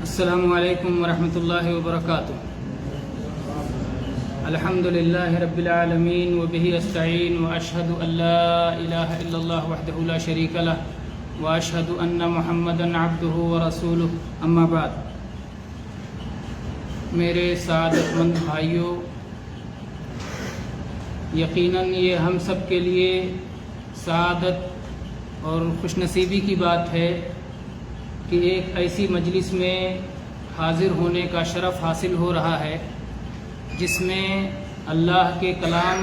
السلام علیکم ورحمۃ اللہ وبرکاتہ۔ الحمد للہ رب العالمین وبہ استعین واشہد ان لا الہ الا اللہ وحدہ لا شریک لہ واشہد ان محمدا عبدہ ورسولہ، اما بعد۔ میرے سعادت مند بھائیوں، یقیناً یہ ہم سب کے لیے سعادت اور خوش نصیبی کی بات ہے کہ ایک ایسی مجلس میں حاضر ہونے کا شرف حاصل ہو رہا ہے جس میں اللہ کے کلام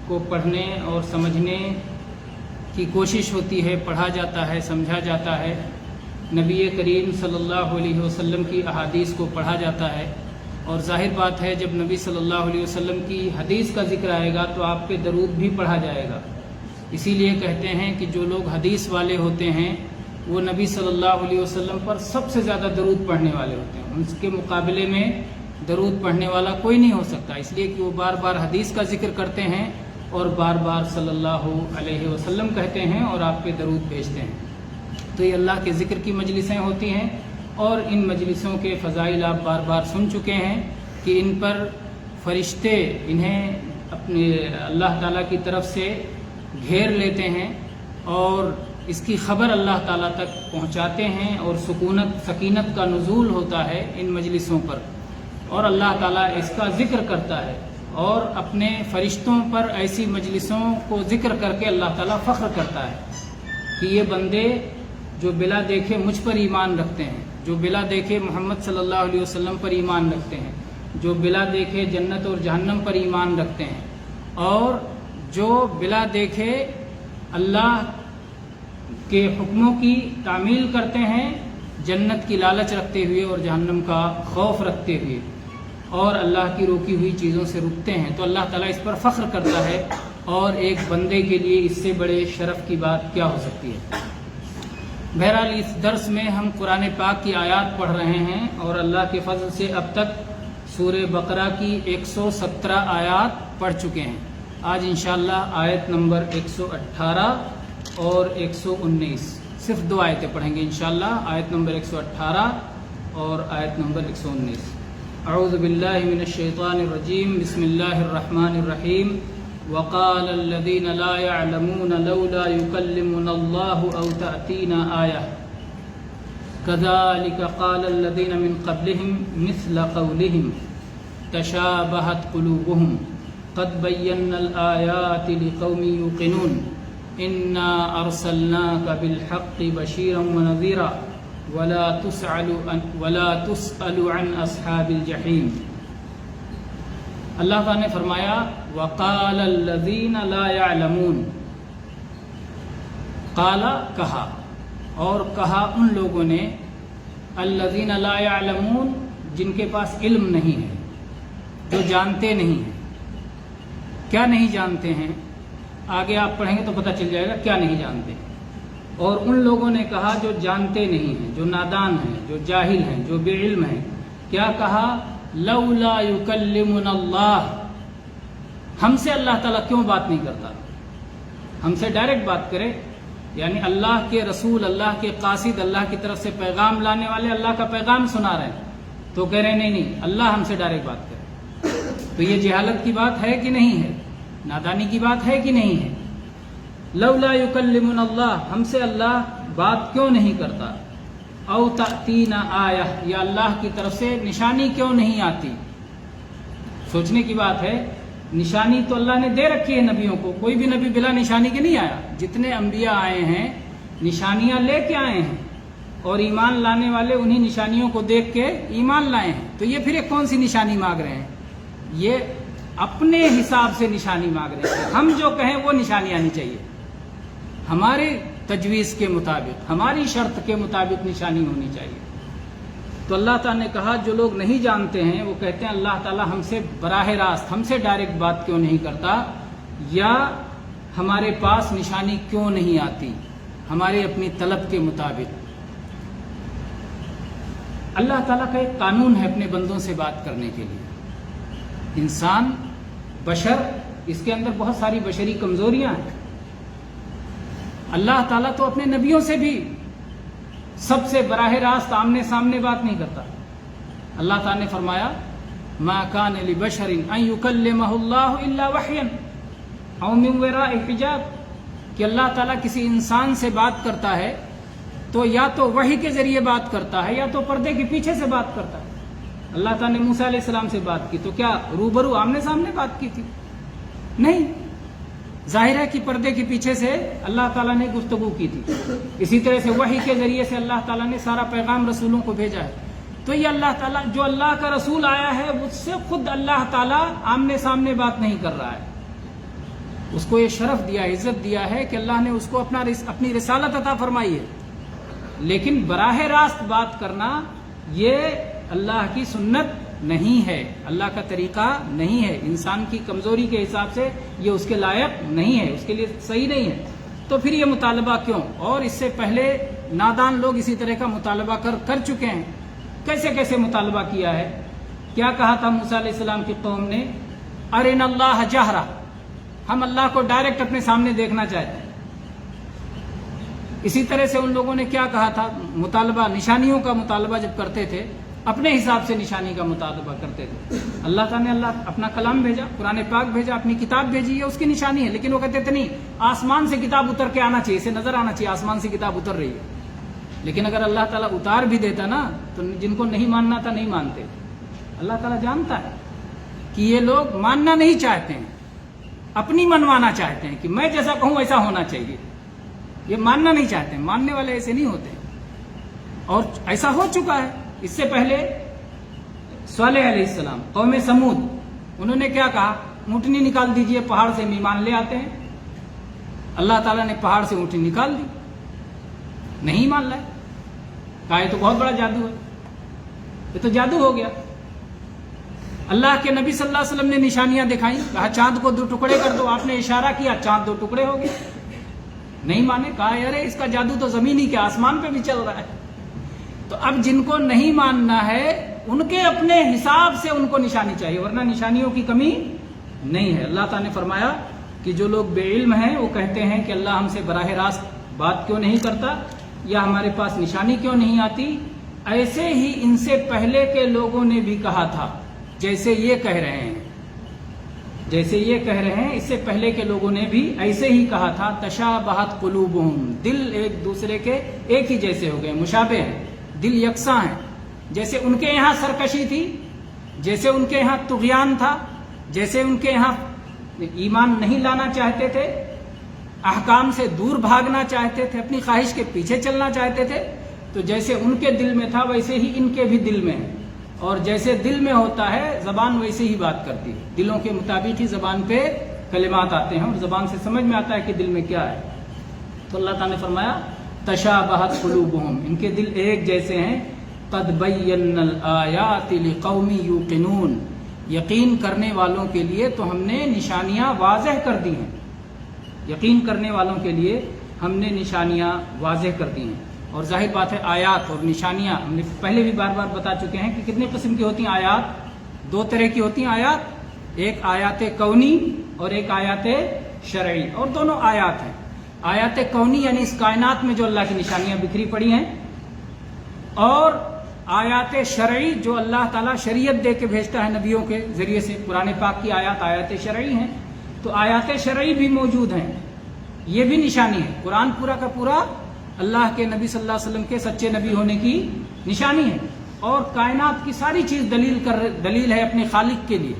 کو پڑھنے اور سمجھنے کی کوشش ہوتی ہے، پڑھا جاتا ہے، سمجھا جاتا ہے، نبی کریم صلی اللہ علیہ وسلم کی احادیث کو پڑھا جاتا ہے۔ اور ظاہر بات ہے جب نبی صلی اللہ علیہ وسلم کی حدیث کا ذکر آئے گا تو آپ پہ درود بھی پڑھا جائے گا۔ اسی لیے کہتے ہیں کہ جو لوگ حدیث والے ہوتے ہیں وہ نبی صلی اللہ علیہ وسلم پر سب سے زیادہ درود پڑھنے والے ہوتے ہیں، ان کے مقابلے میں درود پڑھنے والا کوئی نہیں ہو سکتا، اس لیے کہ وہ بار بار حدیث کا ذکر کرتے ہیں اور بار بار صلی اللہ علیہ وسلم کہتے ہیں اور آپ پہ درود بھیجتے ہیں۔ تو یہ اللہ کے ذکر کی مجلسیں ہوتی ہیں، اور ان مجلسوں کے فضائل آپ بار بار سن چکے ہیں کہ ان پر فرشتے انہیں اپنے اللہ تعالیٰ کی طرف سے گھیر لیتے ہیں اور اس کی خبر اللہ تعالیٰ تک پہنچاتے ہیں، اور سکینت کا نزول ہوتا ہے ان مجلسوں پر، اور اللہ تعالیٰ اس کا ذکر کرتا ہے، اور اپنے فرشتوں پر ایسی مجلسوں کو ذکر کر کے اللہ تعالیٰ فخر کرتا ہے کہ یہ بندے جو بلا دیکھے مجھ پر ایمان رکھتے ہیں، جو بلا دیکھے محمد صلی اللہ علیہ وسلم پر ایمان رکھتے ہیں، جو بلا دیکھے جنت اور جہنم پر ایمان رکھتے ہیں، اور جو بلا دیکھے اللہ کے حکموں کی تعمیل کرتے ہیں، جنت کی لالچ رکھتے ہوئے اور جہنم کا خوف رکھتے ہوئے، اور اللہ کی روکی ہوئی چیزوں سے رکتے ہیں، تو اللہ تعالیٰ اس پر فخر کرتا ہے، اور ایک بندے کے لیے اس سے بڑے شرف کی بات کیا ہو سکتی ہے۔ بہرحال اس درس میں ہم قرآن پاک کی آیات پڑھ رہے ہیں، اور اللہ کے فضل سے اب تک سورہ بقرہ کی 117 آیات پڑھ چکے ہیں۔ آج انشاءاللہ آیت نمبر 118 اور 119، صرف 2 آیتیں پڑھیں گے انشاءاللہ، آیت نمبر 118 اور آیت نمبر 119۔ اعوذ باللہ من الشیطان الرجیم، بسم اللہ الرحمن الرحیم۔ وقال الذين لا يعلمون لولا يكلمنا الله أو تأتينا آية كذلك قال الذين من قبلهم مثل قولهم تشابهت قلوبهم قد بينا الآيات لقوم يوقنون إنا أرسلناك بالحق بشيرا ونذيرا ولا تسأل عن أصحاب الجحيم۔ اللہ تعالیٰ نے فرمایا وقال الذین لا يعلمون، قالا کہا، اور کہا ان لوگوں نے، الذین لا يعلمون جن کے پاس علم نہیں ہے، جو جانتے نہیں ہیں۔ کیا نہیں جانتے ہیں؟ آگے آپ پڑھیں گے تو پتہ چل جائے گا کیا نہیں جانتے۔ اور ان لوگوں نے کہا جو جانتے نہیں ہیں، جو نادان ہیں، جو جاہل ہیں، جو بے علم ہیں، کیا کہا؟ لولا یکلمنا اللہ، ہم سے اللہ تعالیٰ کیوں بات نہیں کرتا؟ ہم سے ڈائریکٹ بات کرے، یعنی اللہ کے رسول، اللہ کے قاصد، اللہ کی طرف سے پیغام لانے والے اللہ کا پیغام سنا رہے ہیں، تو کہہ رہے ہیں نہیں اللہ ہم سے ڈائریکٹ بات کرے۔ تو یہ جہالت کی بات ہے کہ نہیں ہے؟ نادانی کی بات ہے کہ نہیں ہے؟ لولا یکلمنا اللہ، ہم سے اللہ بات کیوں نہیں کرتا؟ او تأتینا آیہ، یا اللہ کی طرف سے نشانی کیوں نہیں آتی؟ سوچنے کی بات ہے، نشانی تو اللہ نے دے رکھی ہے نبیوں کو، کوئی بھی نبی بلا نشانی کے نہیں آیا۔ جتنے انبیاء آئے ہیں نشانیاں لے کے آئے ہیں، اور ایمان لانے والے انہی نشانیوں کو دیکھ کے ایمان لائے ہیں۔ تو یہ پھر ایک کون سی نشانی مانگ رہے ہیں؟ یہ اپنے حساب سے نشانی مانگ رہے ہیں، ہم جو کہیں وہ نشانی آنی چاہیے، ہمارے تجویز کے مطابق، ہماری شرط کے مطابق نشانی ہونی چاہیے۔ تو اللہ تعالیٰ نے کہا جو لوگ نہیں جانتے ہیں وہ کہتے ہیں اللہ تعالیٰ ہم سے براہ راست، ہم سے ڈائریکٹ بات کیوں نہیں کرتا، یا ہمارے پاس نشانی کیوں نہیں آتی ہمارے اپنی طلب کے مطابق۔ اللہ تعالیٰ کا ایک قانون ہے اپنے بندوں سے بات کرنے کے لیے۔ انسان، بشر، اس کے اندر بہت ساری بشری کمزوریاں ہیں۔ اللہ تعالیٰ تو اپنے نبیوں سے بھی سب سے براہ راست آمنے سامنے بات نہیں کرتا. اللہ تعالیٰ نے فرمایا ما کان لبشر ان یکلمہ اللہ الا وحیا او من وراء حجاب، کہ اللہ تعالیٰ کسی انسان سے بات کرتا ہے تو یا تو وحی کے ذریعے بات کرتا ہے یا تو پردے کے پیچھے سے بات کرتا ہے. اللہ تعالیٰ نے موسیٰ علیہ السلام سے بات کی تو کیا روبرو آمنے سامنے بات کی تھی؟ نہیں. ظاہر ہے کہ پردے کے پیچھے سے اللہ تعالیٰ نے گفتگو کی تھی. اسی طرح سے وحی کے ذریعے سے اللہ تعالیٰ نے سارا پیغام رسولوں کو بھیجا ہے. تو یہ اللہ تعالیٰ جو اللہ کا رسول آیا ہے اس سے خود اللہ تعالیٰ آمنے سامنے بات نہیں کر رہا ہے. اس کو یہ شرف دیا، عزت دیا ہے کہ اللہ نے اس کو اپنی رسالت عطا فرمائی ہے. لیکن براہ راست بات کرنا یہ اللہ کی سنت نہیں ہے، اللہ کا طریقہ نہیں ہے. انسان کی کمزوری کے حساب سے یہ اس کے لائق نہیں ہے، اس کے لیے صحیح نہیں ہے. تو پھر یہ مطالبہ کیوں؟ اور اس سے پہلے نادان لوگ اسی طرح کا مطالبہ کر چکے ہیں. کیسے کیسے مطالبہ کیا ہے؟ کیا کہا تھا موسیٰ علیہ السلام کی قوم نے؟ ارنا اللہ جہرہ، ہم اللہ کو ڈائریکٹ اپنے سامنے دیکھنا چاہتے ہیں. اسی طرح سے ان لوگوں نے کیا کہا تھا؟ مطالبہ نشانیوں کا مطالبہ جب کرتے تھے اپنے حساب سے نشانی کا مطالبہ کرتے تھے. اللہ تعالیٰ نے اپنا کلام بھیجا، قرآن پاک بھیجا، اپنی کتاب بھیجی ہے، اس کی نشانی ہے. لیکن وہ کہتے تھے نہیں، آسمان سے کتاب اتر کے آنا چاہیے، اسے نظر آنا چاہیے آسمان سے کتاب اتر رہی ہے. لیکن اگر اللہ تعالیٰ اتار بھی دیتا نا تو جن کو نہیں ماننا تھا نہیں مانتے. اللہ تعالیٰ جانتا ہے کہ یہ لوگ ماننا نہیں چاہتے ہیں، اپنی منوانا چاہتے ہیں کہ میں جیسا کہوں ایسا ہونا چاہیے. یہ ماننا نہیں چاہتے ہیں. ماننے والے ایسے نہیں ہوتے. اور ایسا ہو چکا ہے. اس سے پہلے صالح علیہ السلام، قوم سمود، انہوں نے کیا کہا؟ اونٹنی نکال دیجئے پہاڑ سے، مہمان لے آتے ہیں. اللہ تعالیٰ نے پہاڑ سے اونٹنی نکال دی، نہیں مان لائے. کہا یہ تو بہت بڑا جادو ہے، یہ تو جادو ہو گیا. اللہ کے نبی صلی اللہ علیہ وسلم نے نشانیاں دکھائیں، کہا چاند کو 2 ٹکڑے کر دو. آپ نے اشارہ کیا، چاند 2 ٹکڑے ہو گئے. نہیں مانے. کہا ارے اس کا جادو تو زمین ہی کے آسمان پہ بھی چل رہا ہے. تو اب جن کو نہیں ماننا ہے ان کے اپنے حساب سے ان کو نشانی چاہیے، ورنہ نشانیوں کی کمی نہیں ہے. اللہ تعالیٰ نے فرمایا کہ جو لوگ بے علم ہیں وہ کہتے ہیں کہ اللہ ہم سے براہ راست بات کیوں نہیں کرتا یا ہمارے پاس نشانی کیوں نہیں آتی. ایسے ہی ان سے پہلے کے لوگوں نے بھی کہا تھا، جیسے یہ کہہ رہے ہیں، اس سے پہلے کے لوگوں نے بھی ایسے ہی کہا تھا. تشابہت قلوبہم، دل ایک دوسرے کے ایک ہی جیسے ہو گئے، مشابہ ہیں، دل یکساں ہیں. جیسے ان کے یہاں سرکشی تھی، جیسے ان کے یہاں طغیان تھا، جیسے ان کے یہاں ایمان نہیں لانا چاہتے تھے، احکام سے دور بھاگنا چاہتے تھے، اپنی خواہش کے پیچھے چلنا چاہتے تھے، تو جیسے ان کے دل میں تھا ویسے ہی ان کے بھی دل میں ہے. اور جیسے دل میں ہوتا ہے زبان ویسے ہی بات کرتی ہے. دلوں کے مطابق ہی زبان پہ کلمات آتے ہیں اور زبان سے سمجھ میں آتا ہے کہ دل میں کیا ہے. تو اللہ تعالیٰ نے فرمایا تشابہت قلوبہم، ان کے دل ایک جیسے ہیں. قد بینا الآیات لقوم یوقنون، یقین کرنے والوں کے لیے تو ہم نے نشانیاں واضح کر دی ہیں. یقین کرنے والوں کے لیے ہم نے نشانیاں واضح کر دی ہیں. اور ظاہر بات ہے آیات اور نشانیاں ہم نے پہلے بھی بار بار بتا چکے ہیں کہ کتنے قسم کی ہوتی ہیں آیات. 2 طرح کی ہوتی ہیں آیات، ایک آیات کونی اور ایک آیات شرعی. اور دونوں آیات ہیں. آیات کونی یعنی اس کائنات میں جو اللہ کی نشانیاں بکھری پڑی ہیں، اور آیات شرعی جو اللہ تعالیٰ شریعت دے کے بھیجتا ہے نبیوں کے ذریعے سے. قرآن پاک کی آیات آیات شرعی ہیں. تو آیات شرعی بھی موجود ہیں، یہ بھی نشانی ہے. قرآن پورا کا پورا اللہ کے نبی صلی اللہ علیہ وسلم کے سچے نبی ہونے کی نشانی ہے. اور کائنات کی ساری چیز دلیل ہے اپنے خالق کے لیے.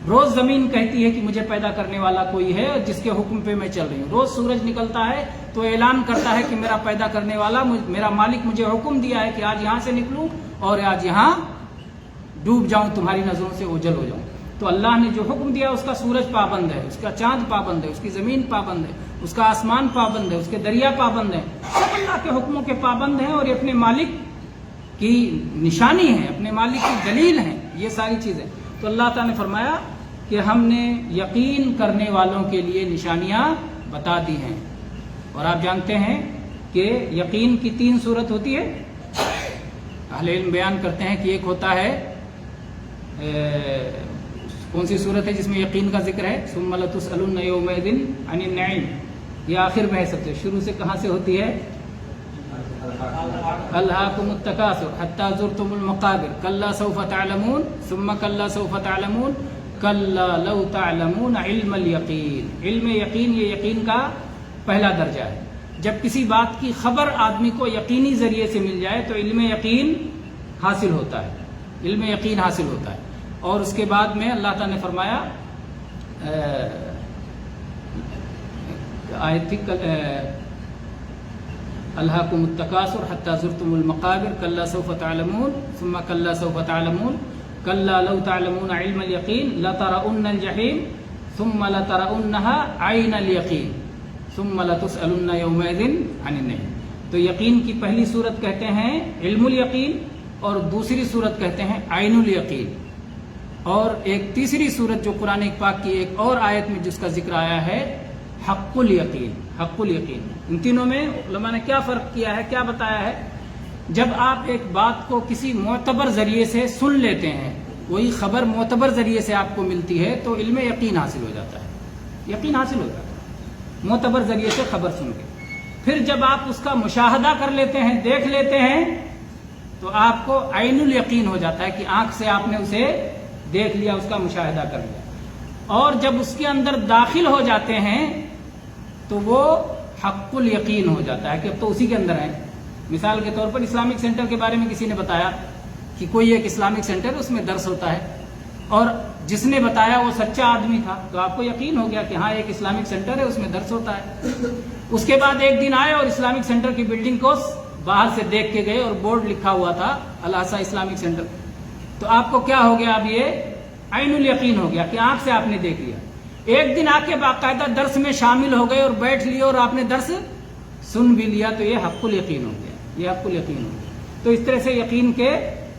روز زمین کہتی ہے کہ مجھے پیدا کرنے والا کوئی ہے جس کے حکم پہ میں چل رہی ہوں. روز سورج نکلتا ہے تو اعلان کرتا ہے کہ میرا پیدا کرنے والا میرا مالک مجھے حکم دیا ہے کہ آج یہاں سے نکلوں اور آج یہاں ڈوب جاؤں، تمہاری نظروں سے اوجھل ہو جاؤں. تو اللہ نے جو حکم دیا اس کا سورج پابند ہے، اس کا چاند پابند ہے، اس کی زمین پابند ہے، اس کا آسمان پابند ہے، اس کے دریا پابند ہیں. سب اللہ کے حکموں کے پابند ہیں اور یہ اپنے مالک کی نشانی ہے، اپنے مالک کی دلیل ہیں یہ ساری چیزیں. تو اللہ تعالیٰ نے فرمایا کہ ہم نے یقین کرنے والوں کے لیے نشانیاں بتا دی ہیں. اور آپ جانتے ہیں کہ یقین کی 3 صورت ہوتی ہے. اہل علم بیان کرتے ہیں کہ ایک ہوتا ہے کون سی صورت ہے جس میں یقین کا ذکر ہے؟ ثم لتسألن یومئذ عن النعیم. یہ آخر میں ہے، سب سے شروع سے کہاں سے ہوتی ہے؟ الہاکم التکاثر حتی زرتم المقابر کلا سوف تعلمون ثم کلا سوف تعلمون کلا لو تعلمون علم الیقین. علم یقین یہ یقین کا پہلا درجہ ہے. جب کسی بات کی خبر آدمی کو یقینی ذریعے سے مل جائے تو علم یقین حاصل ہوتا ہے. علم یقین حاصل ہوتا ہے. اور اس کے بعد میں اللہ تعالیٰ نے فرمایا آیت تھی الہاکم التکاثر حتی زرتم المقابر کلا سوف تعلمون ثم کلا سوف تعلمون کلا لو تعلمون علم الیقین لترؤن الجحیم ثم لترؤنها عین الیقین ثم لتسألن یومئذ عن النعیم. تو یقین کی پہلی صورت کہتے ہیں علم الیقین اور دوسری صورت کہتے ہیں عین الیقین. اور ایک تیسری صورت جو قرآن پاک کی ایک اور آیت میں جس کا ذکر آیا ہے حق الیقین. حق الیقین. ان تینوں میں علماء نے کیا فرق کیا ہے، کیا بتایا ہے؟ جب آپ ایک بات کو کسی معتبر ذریعے سے سن لیتے ہیں، وہی خبر معتبر ذریعے سے آپ کو ملتی ہے تو علم یقین حاصل ہو جاتا ہے. یقین حاصل ہو جاتا ہے معتبر ذریعے سے خبر سن کے. پھر جب آپ اس کا مشاہدہ کر لیتے ہیں، دیکھ لیتے ہیں، تو آپ کو عین الیقین ہو جاتا ہے کہ آنکھ سے آپ نے اسے دیکھ لیا، اس کا مشاہدہ کر لیا. اور جب اس کے اندر داخل ہو جاتے ہیں تو وہ حق الیقین ہو جاتا ہے کہ اب تو اسی کے اندر ہیں. مثال کے طور پر اسلامک سینٹر کے بارے میں کسی نے بتایا کہ کوئی ایک اسلامک سینٹر اس میں درس ہوتا ہے، اور جس نے بتایا وہ سچا آدمی تھا تو آپ کو یقین ہو گیا کہ ہاں ایک اسلامک سینٹر ہے، اس میں درس ہوتا ہے. اس کے بعد ایک دن آئے اور اسلامک سینٹر کی بلڈنگ کو باہر سے دیکھ کے گئے اور بورڈ لکھا ہوا تھا الحسا اسلامک سینٹر. تو آپ کو کیا ہو گیا؟ اب یہ عین الیقین ہو گیا کہ آنکھ سے آپ نے دیکھ لیا. ایک دن آ کے باقاعدہ درس میں شامل ہو گئے اور بیٹھ لیے اور آپ نے درس سن بھی لیا تو یہ حق الیقین ہو گیا. یہ حق الیقین ہو گیا. تو اس طرح سے یقین کے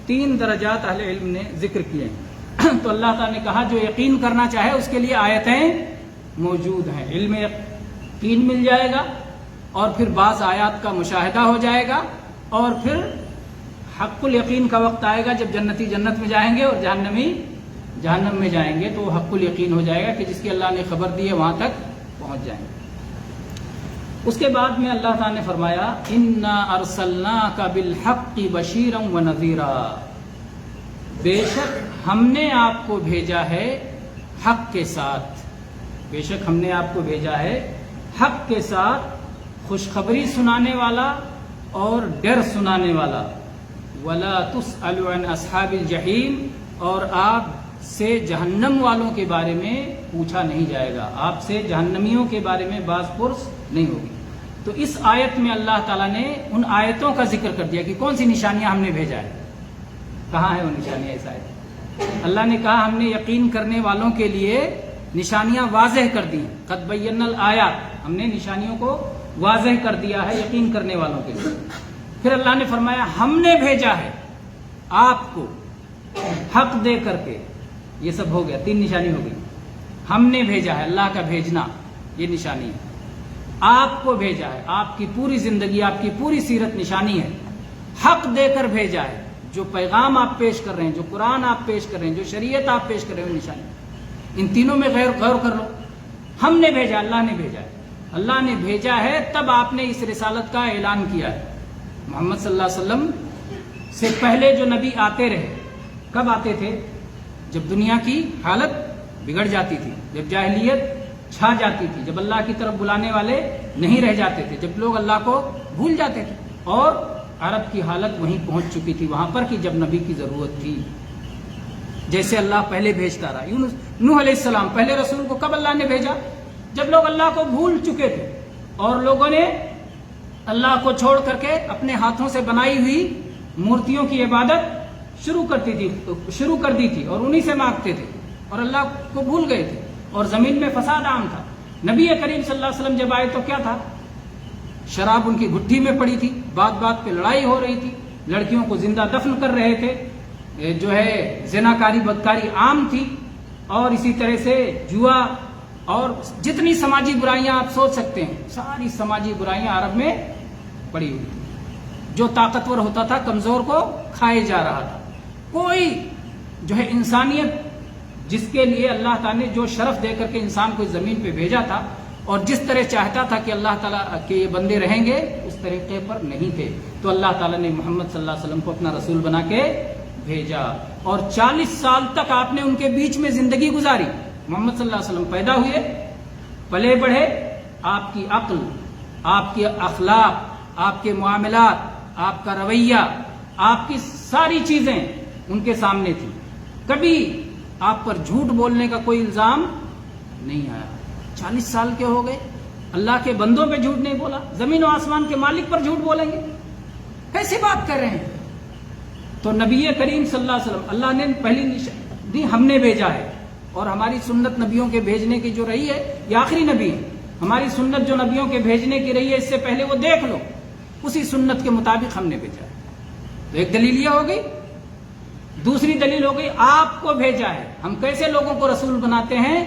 3 درجات اہل علم نے ذکر کیے ہیں. تو اللہ تعالیٰ نے کہا جو یقین کرنا چاہے اس کے لیے آیتیں موجود ہیں. علم یقین مل جائے گا اور پھر بعض آیات کا مشاہدہ ہو جائے گا، اور پھر حق الیقین کا وقت آئے گا جب جنتی جنت میں جائیں گے اور جہنمی جہنم میں جائیں گے تو حق الیقین ہو جائے گا کہ جس کی اللہ نے خبر دی ہے وہاں تک پہنچ جائیں گے. اس کے بعد میں اللہ تعالیٰ نے فرمایا انا ارسلناک بالحق بشیرا ونذیرا. بے شک ہم نے آپ کو بھیجا ہے حق کے ساتھ. بے شک ہم نے آپ کو بھیجا ہے حق کے ساتھ خوشخبری سنانے والا اور ڈر سنانے والا. ولا تسأل عن اصحاب الجحیم. اور آپ سے جہنم والوں کے بارے میں پوچھا نہیں جائے گا. آپ سے جہنمیوں کے بارے میں باز پرس نہیں ہوگی. تو اس آیت میں اللہ تعالیٰ نے ان آیتوں کا ذکر کر دیا کہ کون سی نشانیاں ہم نے بھیجا ہے. کہاں ہیں وہ نشانیاں؟ اس آیت اللہ نے کہا ہم نے یقین کرنے والوں کے لیے نشانیاں واضح کر دی. قد بینا الآیات. ہم نے نشانیوں کو واضح کر دیا ہے یقین کرنے والوں کے لیے. پھر اللہ نے فرمایا ہم نے بھیجا ہے آپ کو حق دے کر کے. یہ سب ہو گیا، 3 نشانی ہو گئی. ہم نے بھیجا ہے، اللہ کا بھیجنا یہ نشانی ہے. آپ کو بھیجا ہے، آپ کی پوری زندگی، آپ کی پوری سیرت نشانی ہے. حق دے کر بھیجا ہے، جو پیغام آپ پیش کر رہے ہیں، جو قرآن آپ پیش کر رہے ہیں، جو شریعت آپ پیش کر رہے ہیں، نشانی. ان تینوں میں غور کر لو. ہم نے بھیجا، اللہ نے بھیجا ہے. اللہ نے بھیجا ہے تب آپ نے اس رسالت کا اعلان کیا ہے. محمد صلی اللہ علیہ وسلم سے پہلے جو نبی آتے رہے، کب آتے تھے؟ جب دنیا کی حالت بگڑ جاتی تھی، جب جاہلیت چھا جاتی تھی، جب اللہ کی طرف بلانے والے نہیں رہ جاتے تھے، جب لوگ اللہ کو بھول جاتے تھے. اور عرب کی حالت وہیں پہنچ چکی تھی وہاں پر کہ جب نبی کی ضرورت تھی. جیسے اللہ پہلے بھیجتا رہا. نوح علیہ السلام پہلے رسول کو کب اللہ نے بھیجا؟ جب لوگ اللہ کو بھول چکے تھے اور لوگوں نے اللہ کو چھوڑ کر کے اپنے ہاتھوں سے بنائی ہوئی مورتیوں کی عبادت شروع کر دی تھی اور انہی سے مانگتے تھے اور اللہ کو بھول گئے تھے اور زمین میں فساد عام تھا. نبی کریم صلی اللہ علیہ وسلم جب آئے تو کیا تھا؟ شراب ان کی گھٹی میں پڑی تھی، بات بات پہ لڑائی ہو رہی تھی، لڑکیوں کو زندہ دفن کر رہے تھے، جو ہے زناکاری بدکاری عام تھی، اور اسی طرح سے جوا اور جتنی سماجی برائیاں آپ سوچ سکتے ہیں ساری سماجی برائیاں عرب میں پڑی ہوئی تھی. جو طاقتور ہوتا تھا کمزور کو کھائے جا رہا تھا. کوئی جو ہے انسانیت جس کے لیے اللہ تعالیٰ نے جو شرف دے کر کے انسان کو زمین پہ بھیجا تھا اور جس طرح چاہتا تھا کہ اللہ تعالیٰ کے یہ بندے رہیں گے اس طریقے پر نہیں تھے. تو اللہ تعالیٰ نے محمد صلی اللہ علیہ وسلم کو اپنا رسول بنا کے بھیجا اور 40 سال تک آپ نے ان کے بیچ میں زندگی گزاری. محمد صلی اللہ علیہ وسلم پیدا ہوئے، پلے بڑھے، آپ کی عقل، آپ کے اخلاق، آپ کے معاملات، آپ کا رویہ، آپ کی ساری چیزیں ان کے سامنے تھی. کبھی آپ پر جھوٹ بولنے کا کوئی الزام نہیں آیا. 40 سال کے ہو گئے، اللہ کے بندوں پہ جھوٹ نہیں بولا. زمین و آسمان کے مالک پر جھوٹ بولیں گے؟ کیسی بات کر رہے ہیں؟ تو نبی کریم صلی اللہ علیہ وسلم اللہ نے پہلی نشانی ہم نے بھیجا ہے، اور ہماری سنت نبیوں کے بھیجنے کی جو رہی ہے یہ آخری نبی ہے. ہماری سنت جو نبیوں کے بھیجنے کی رہی ہے اس سے پہلے وہ دیکھ لو، اسی سنت کے مطابق ہم نے بھیجا ہے. تو ایک دلیل یہ ہو گئی. دوسری دلیل ہو گئی آپ کو بھیجا ہے. ہم کیسے لوگوں کو رسول بناتے ہیں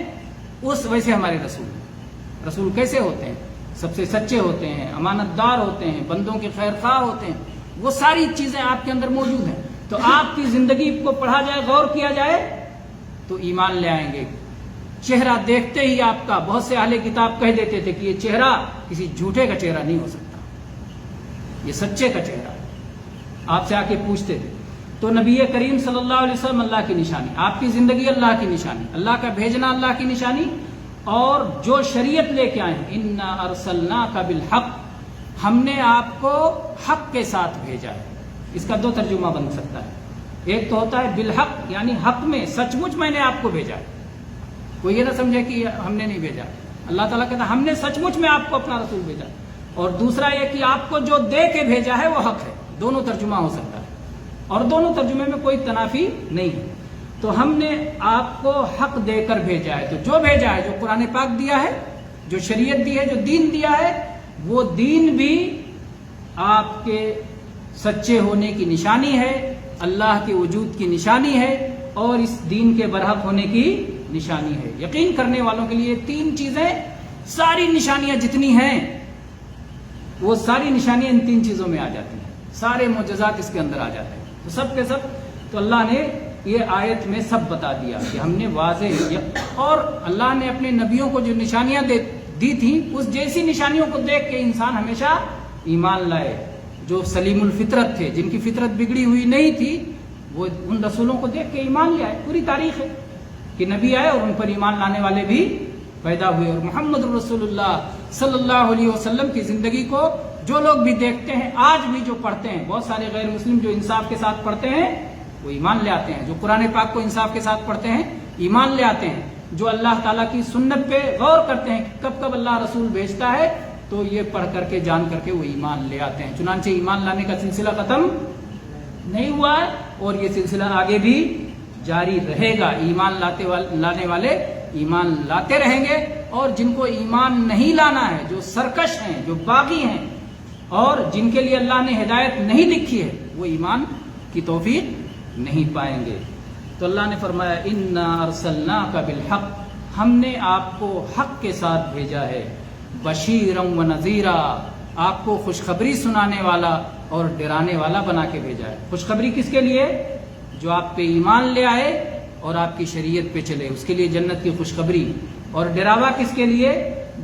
اس ویسے ہمارے رسول ہیں. رسول کیسے ہوتے ہیں؟ سب سے سچے ہوتے ہیں، امانت دار ہوتے ہیں، بندوں کے خیر خواہ ہوتے ہیں. وہ ساری چیزیں آپ کے اندر موجود ہیں. تو آپ کی زندگی کو پڑھا جائے، غور کیا جائے تو ایمان لے آئیں گے. چہرہ دیکھتے ہی آپ کا، بہت سے اہل کتاب کہہ دیتے تھے کہ یہ چہرہ کسی جھوٹے کا چہرہ نہیں ہو سکتا، یہ سچے کا چہرہ ہے. آپ سے آ کے پوچھتے تھے. تو نبی کریم صلی اللہ علیہ وسلم اللہ کی نشانی، آپ کی زندگی اللہ کی نشانی، اللہ کا بھیجنا اللہ کی نشانی. اور جو شریعت لے کے آئے ہیں، انا ارسلناک بالحق، ہم نے آپ کو حق کے ساتھ بھیجا ہے. اس کا دو ترجمہ بن سکتا ہے. ایک تو ہوتا ہے بالحق، یعنی حق میں، سچ مچ میں نے آپ کو بھیجا ہے. کوئی یہ نہ سمجھے کہ ہم نے نہیں بھیجا. اللہ تعالیٰ کہتا ہے ہم نے سچ مچ میں آپ کو اپنا رسول بھیجا. اور دوسرا یہ کہ آپ کو جو دے کے بھیجا ہے وہ حق ہے. دونوں ترجمہ ہو سکتا ہے اور دونوں ترجمے میں کوئی تنافی نہیں ہے. تو ہم نے آپ کو حق دے کر بھیجا ہے. تو جو بھیجا ہے، جو قرآن پاک دیا ہے، جو شریعت دی ہے، جو دین دیا ہے، وہ دین بھی آپ کے سچے ہونے کی نشانی ہے، اللہ کے وجود کی نشانی ہے، اور اس دین کے برحق ہونے کی نشانی ہے. یقین کرنے والوں کے لیے تین چیزیں، ساری نشانیاں جتنی ہیں وہ ساری نشانیاں ان تین چیزوں میں آ جاتی ہیں. سارے معجزات اس کے اندر آ جاتے ہیں. تو سب کے سب تو اللہ نے یہ آیت میں سب بتا دیا کہ ہم نے واضح، اور اللہ نے اپنے نبیوں کو جو نشانیاں دی تھیں اس جیسی نشانیوں کو دیکھ کے انسان ہمیشہ ایمان لائے. جو سلیم الفطرت تھے، جن کی فطرت بگڑی ہوئی نہیں تھی، وہ ان رسولوں کو دیکھ کے ایمان لے آئے. پوری تاریخ ہے کہ نبی آئے اور ان پر ایمان لانے والے بھی پیدا ہوئے. اور محمد رسول اللہ صلی اللہ علیہ وسلم کی زندگی کو جو لوگ بھی دیکھتے ہیں، آج بھی جو پڑھتے ہیں، بہت سارے غیر مسلم جو انصاف کے ساتھ پڑھتے ہیں وہ ایمان لے آتے ہیں. جو قرآن پاک کو انصاف کے ساتھ پڑھتے ہیں ایمان لے آتے ہیں. جو اللہ تعالیٰ کی سنت پہ غور کرتے ہیں کہ کب کب اللہ رسول بھیجتا ہے، تو یہ پڑھ کر کے، جان کر کے وہ ایمان لے آتے ہیں. چنانچہ ایمان لانے کا سلسلہ ختم نہیں ہوا ہے اور یہ سلسلہ آگے بھی جاری رہے گا. ایمان لانے والے ایمان لاتے رہیں گے، اور جن کو ایمان نہیں لانا ہے، جو سرکش ہیں، جو باغی ہیں، اور جن کے لیے اللہ نے ہدایت نہیں لکھی ہے، وہ ایمان کی توفیق نہیں پائیں گے. تو اللہ نے فرمایا انا ارسلناک بالحق، ہم نے آپ کو حق کے ساتھ بھیجا ہے. بشیرا و نذیرا، آپ کو خوشخبری سنانے والا اور ڈرانے والا بنا کے بھیجا ہے. خوشخبری کس کے لیے؟ جو آپ پہ ایمان لے آئے اور آپ کی شریعت پہ چلے، اس کے لیے جنت کی خوشخبری. اور ڈراوا کس کے لیے؟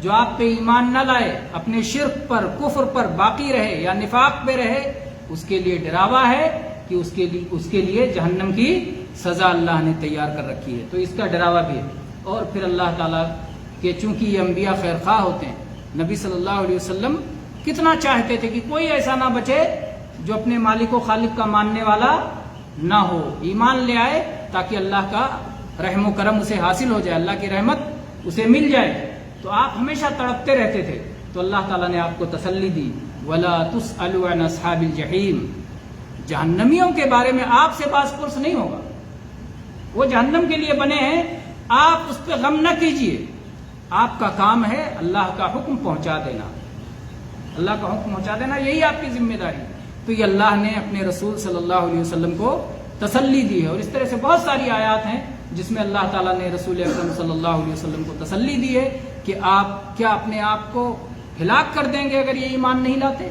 جو آپ پہ ایمان نہ لائے، اپنے شرک پر، کفر پر باقی رہے یا نفاق پہ رہے، اس کے لیے ڈراوا ہے کہ اس کے لیے جہنم کی سزا اللہ نے تیار کر رکھی ہے. تو اس کا ڈراوا بھی ہے. اور پھر اللہ تعالیٰ کہ چونکہ یہ انبیاء خیر خواہ ہوتے ہیں، نبی صلی اللہ علیہ وسلم کتنا چاہتے تھے کہ کوئی ایسا نہ بچے جو اپنے مالک و خالق کا ماننے والا نہ ہو، ایمان لے آئے تاکہ اللہ کا رحم و کرم اسے حاصل ہو جائے، اللہ کی رحمت اسے مل جائے. تو آپ ہمیشہ تڑپتے رہتے تھے. تو اللہ تعالیٰ نے آپ کو تسلی دی، وَلَا تُسْأَلُوا عَنْ أَصْحَابِ الْجَحِيمِ، جہنمیوں کے بارے میں آپ سے باس پرس نہیں ہوگا. وہ جہنم کے لیے بنے ہیں، آپ اس پہ غم نہ کیجئے. آپ کا کام ہے اللہ کا حکم پہنچا دینا، اللہ کا حکم پہنچا دینا، یہی آپ کی ذمہ داری. تو یہ اللہ نے اپنے رسول صلی اللہ علیہ وسلم کو تسلی دی ہے. اور اس طرح سے بہت ساری آیات ہیں جس میں اللہ تعالیٰ نے رسول اکرم صلی اللہ علیہ وسلم کو تسلی دی ہے کہ آپ کیا اپنے آپ کو ہلاک کر دیں گے اگر یہ ایمان نہیں لاتے.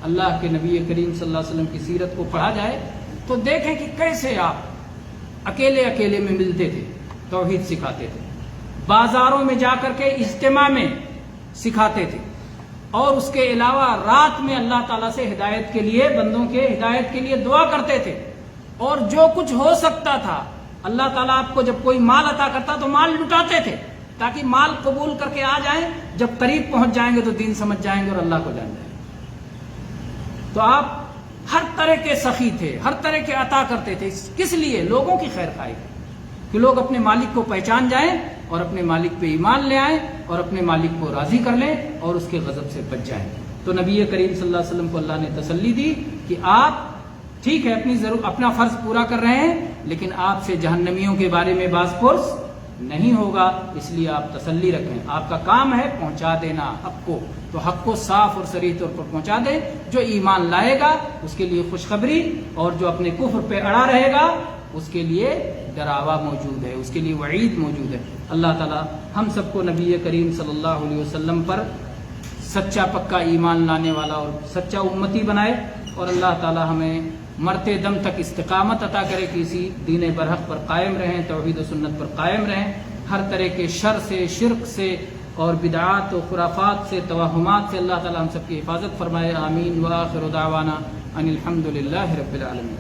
اللہ کے نبی کریم صلی اللہ علیہ وسلم کی سیرت کو پڑھا جائے تو دیکھیں کہ کیسے آپ اکیلے میں ملتے تھے، توحید سکھاتے تھے. بازاروں میں جا کر کے اجتماع میں سکھاتے تھے، اور اس کے علاوہ رات میں اللہ تعالیٰ سے ہدایت کے لیے، بندوں کے ہدایت کے لیے دعا کرتے تھے، اور جو کچھ ہو سکتا تھا اللہ تعالیٰ آپ کو جب کوئی مال عطا کرتا تو مال لٹاتے تھے تاکہ مال قبول کر کے آ جائیں، جب قریب پہنچ جائیں گے تو دین سمجھ جائیں گے اور اللہ کو جان جائیں گے۔ تو آپ ہر طرح کے سخی تھے، ہر طرح کے عطا کرتے تھے، کس لیے؟ لوگوں کی خیر خواہی کہ لوگ اپنے مالک کو پہچان جائیں اور اپنے مالک پہ ایمان لے آئیں اور اپنے مالک کو راضی کر لیں اور اس کے غضب سے بچ جائیں۔ تو نبی کریم صلی اللہ علیہ وسلم کو اللہ نے تسلی دی کہ آپ ٹھیک ہے اپنا فرض پورا کر رہے ہیں، لیکن آپ سے جہنمیوں کے بارے میں باز پرس نہیں ہوگا، اس لیے آپ تسلی رکھیں، آپ کا کام ہے پہنچا دینا حق کو، تو حق کو صاف اور صریح طور پر پہنچا دیں۔ جو ایمان لائے گا اس کے لیے خوشخبری، اور جو اپنے کفر پہ اڑا رہے گا اس کے لیے ڈراوا موجود ہے، اس کے لیے وعید موجود ہے۔ اللہ تعالی ہم سب کو نبی کریم صلی اللہ علیہ وسلم پر سچا پکا ایمان لانے والا اور سچا امتی بنائے، اور اللہ تعالی ہمیں مرتے دم تک استقامت عطا کرے کہ اسی دین برحق پر قائم رہیں، توحید و سنت پر قائم رہیں، ہر طرح کے شر سے، شرک سے اور بدعات و خرافات سے، توہمات سے اللہ تعالی ہم سب کی حفاظت فرمائے۔ آمین۔ وآخر دعوانا ان الحمد للہ رب العالمین۔